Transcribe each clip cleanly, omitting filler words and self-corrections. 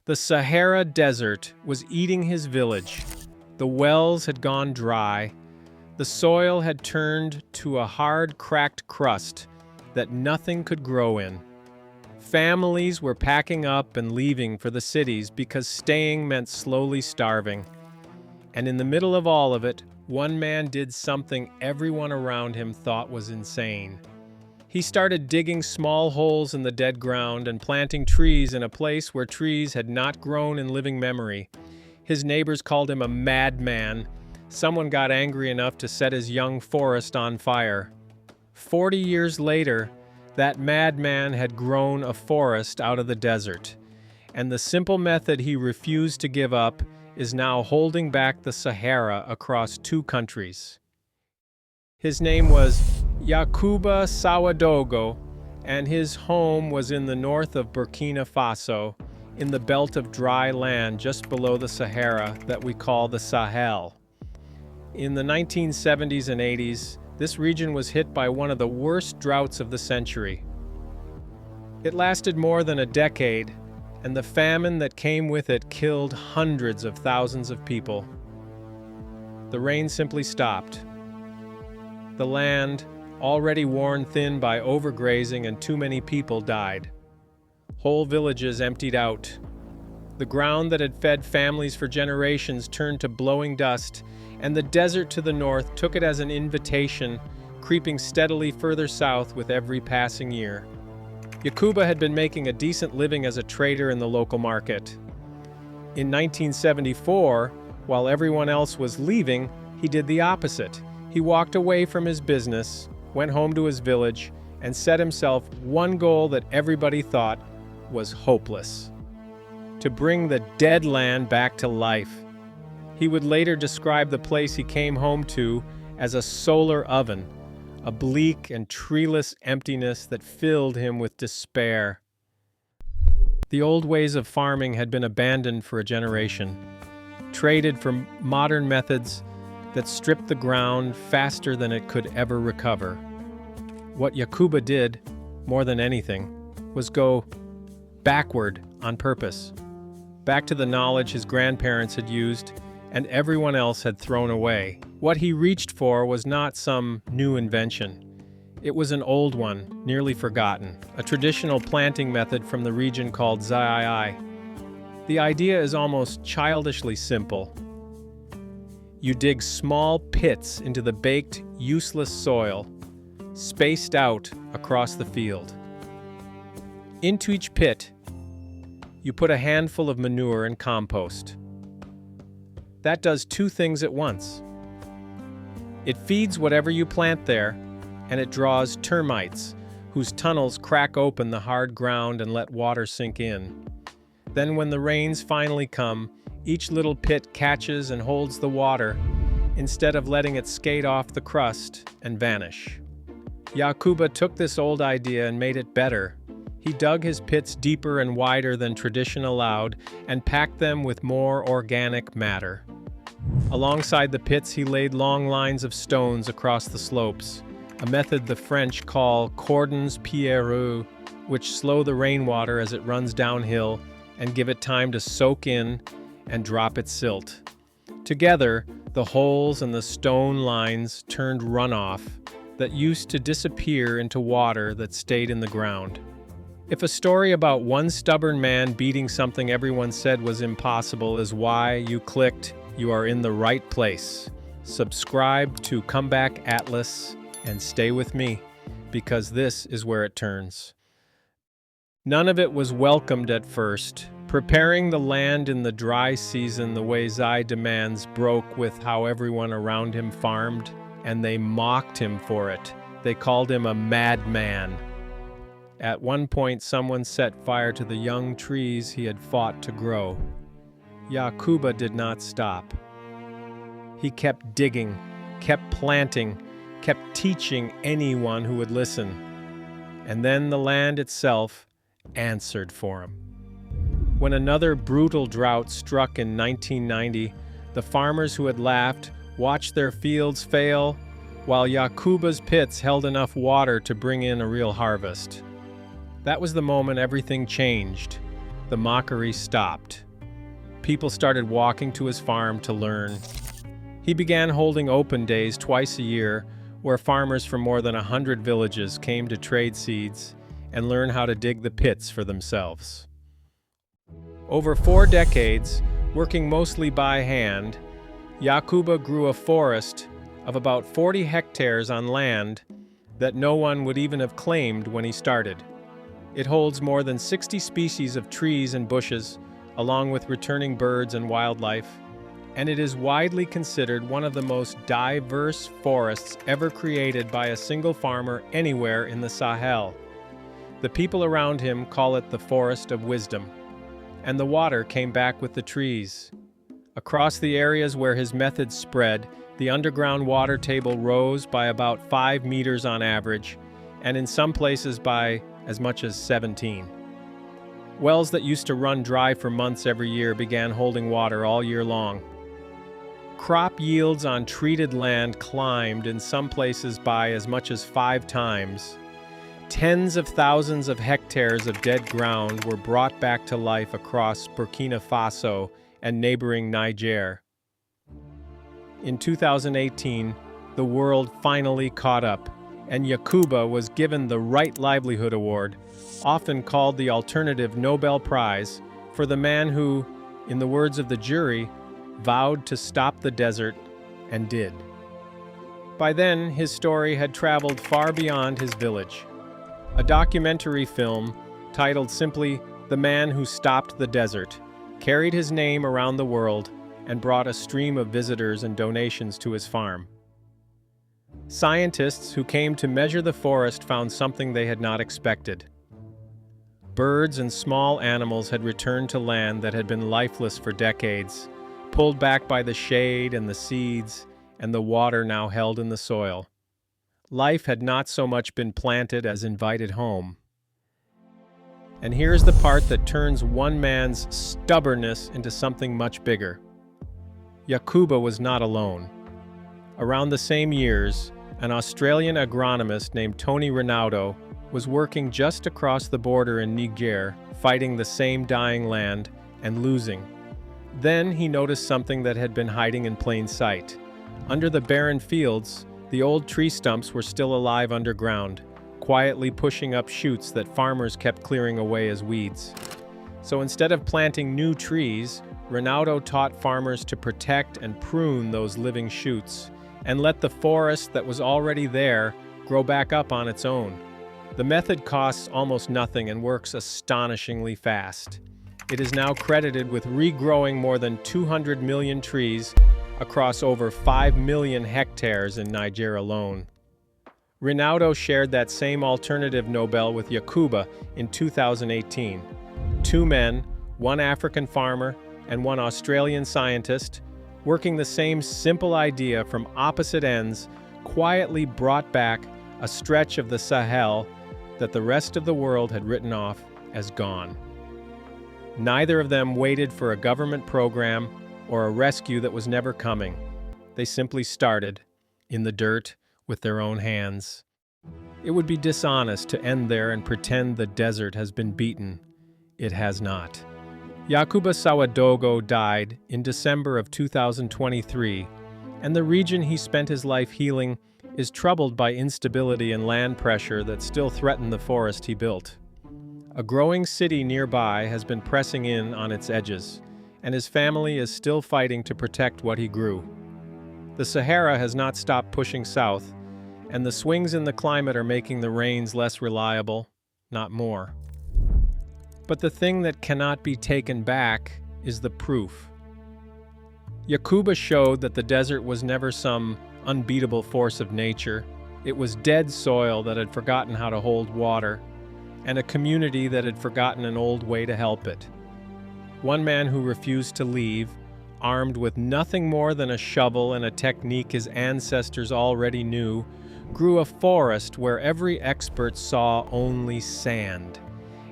The Sahara Desert was eating his village. The wells had gone dry. The soil had turned to a hard, cracked crust that nothing could grow in. Families were packing up and leaving for the cities because staying meant slowly starving. And in the middle of all of it, one man did something everyone around him thought was insane. He started digging small holes in the dead ground and planting trees in a place where trees had not grown in living memory. His neighbors called him a madman. Someone got angry enough to set his young forest on fire. 40 years later, that madman had grown a forest out of the desert, and the simple method he refused to give up is now holding back the Sahara across 2 countries. His name was Yacouba Sawadogo, and his home was in the north of Burkina Faso, in the belt of dry land just below the Sahara that we call the Sahel. In the 1970s and 80s, this region was hit by one of the worst droughts of the century. It lasted more than a decade, and the famine that came with it killed hundreds of thousands of people. The rain simply stopped. The land, already worn thin by overgrazing and too many people, died. Whole villages emptied out. The ground that had fed families for generations turned to blowing dust, and the desert to the north took it as an invitation, creeping steadily further south with every passing year. Yacouba had been making a decent living as a trader in the local market. In 1974, while everyone else was leaving, he did the opposite. He walked away from his business, went home to his village, and set himself one goal that everybody thought was hopeless: to bring the dead land back to life. He would later describe the place he came home to as a solar oven, a bleak and treeless emptiness that filled him with despair. The old ways of farming had been abandoned for a generation, traded for modern methods that stripped the ground faster than it could ever recover. What Yacouba did, more than anything, was go backward on purpose, back to the knowledge his grandparents had used and everyone else had thrown away. What he reached for was not some new invention. It was an old one, nearly forgotten, a traditional planting method from the region called Zai. The idea is almost childishly simple. You dig small pits into the baked, useless soil, spaced out across the field. Into each pit, you put a handful of manure and compost. That does 2 things at once. It feeds whatever you plant there, and it draws termites, whose tunnels crack open the hard ground and let water sink in. Then when the rains finally come, each little pit catches and holds the water, instead of letting it skate off the crust and vanish. Yacouba took this old idea and made it better. He dug his pits deeper and wider than tradition allowed and packed them with more organic matter. Alongside the pits, he laid long lines of stones across the slopes, a method the French call cordons pierreux, which slow the rainwater as it runs downhill and give it time to soak in and drop its silt. Together, the holes and the stone lines turned runoff that used to disappear into water that stayed in the ground. If a story about one stubborn man beating something everyone said was impossible is why you clicked, you are in the right place. Subscribe to Comeback Atlas and stay with me, because this is where it turns. None of it was welcomed at first. Preparing the land in the dry season the way Zai demands broke with how everyone around him farmed, and they mocked him for it. They called him a madman. At one point, someone set fire to the young trees he had fought to grow. Yacouba did not stop. He kept digging, kept planting, kept teaching anyone who would listen. And then the land itself answered for him. When another brutal drought struck in 1990, the farmers who had laughed watched their fields fail, while Yacouba's pits held enough water to bring in a real harvest. That was the moment everything changed. the mockery stopped. People started walking to his farm to learn. He began holding open days twice a year, where farmers from more than 100 villages came to trade seeds and learn how to dig the pits for themselves. Over 4 decades, working mostly by hand, Yacouba grew a forest of about 40 hectares on land that no one would even have claimed when he started. It holds more than 60 species of trees and bushes, along with returning birds and wildlife, and it is widely considered one of the most diverse forests ever created by a single farmer anywhere in the Sahel. The people around him call it the Forest of Wisdom, and the water came back with the trees. Across the areas where his methods spread, the underground water table rose by about 5 meters on average, and in some places by as much as 17. Wells that used to run dry for months every year began holding water all year long. Crop yields on treated land climbed in some places by as much as 5 times. Tens of thousands of hectares of dead ground were brought back to life across Burkina Faso and neighboring Niger. In 2018, the world finally caught up, and Yacouba was given the Right Livelihood Award, often called the alternative Nobel Prize, for the man who, in the words of the jury, vowed to stop the desert and did. By then, his story had traveled far beyond his village. A documentary film, titled simply "The Man Who Stopped the Desert," carried his name around the world and brought a stream of visitors and donations to his farm. Scientists who came to measure the forest found something they had not expected. Birds and small animals had returned to land that had been lifeless for decades, pulled back by the shade and the seeds and the water now held in the soil. Life had not so much been planted as invited home. And here's the part that turns one man's stubbornness into something much bigger. Yacouba was not alone. Around the same years, an Australian agronomist named Tony Rinaudo was working just across the border in Niger, fighting the same dying land and losing. Then he noticed something that had been hiding in plain sight. Under the barren fields, the old tree stumps were still alive underground, quietly pushing up shoots that farmers kept clearing away as weeds. So instead of planting new trees, Rinaudo taught farmers to protect and prune those living shoots, and let the forest that was already there grow back up on its own. The method costs almost nothing and works astonishingly fast. It is now credited with regrowing more than 200 million trees across over 5 million hectares in Niger alone. Rinaudo shared that same alternative Nobel with Yacouba in 2018. 2 men, 1 African farmer, and 1 Australian scientist, working the same simple idea from opposite ends, quietly brought back a stretch of the Sahel that the rest of the world had written off as gone. Neither of them waited for a government program or a rescue that was never coming. They simply started, in the dirt, with their own hands. It would be dishonest to end there and pretend the desert has been beaten. It has not. Yacouba Sawadogo died in December of 2023, and the region he spent his life healing is troubled by instability and land pressure that still threaten the forest he built. A growing city nearby has been pressing in on its edges, and his family is still fighting to protect what he grew. The Sahara has not stopped pushing south, and the swings in the climate are making the rains less reliable, not more. But the thing that cannot be taken back is the proof. Yacouba showed that the desert was never some unbeatable force of nature. It was dead soil that had forgotten how to hold water, and a community that had forgotten an old way to help it. One man who refused to leave, armed with nothing more than a shovel and a technique his ancestors already knew, grew a forest where every expert saw only sand,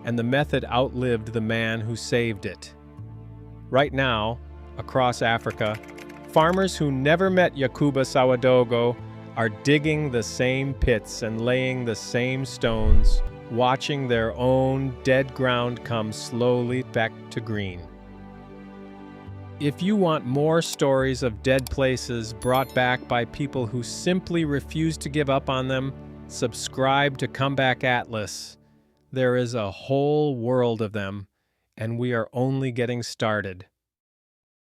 and the method outlived the man who saved it. Right now, across Africa, farmers who never met Yacouba Sawadogo are digging the same pits and laying the same stones watching their own dead ground come slowly back to green. If you want more stories of dead places brought back by people who simply refuse to give up on them, subscribe to Comeback Atlas. There is a whole world of them, and we are only getting started.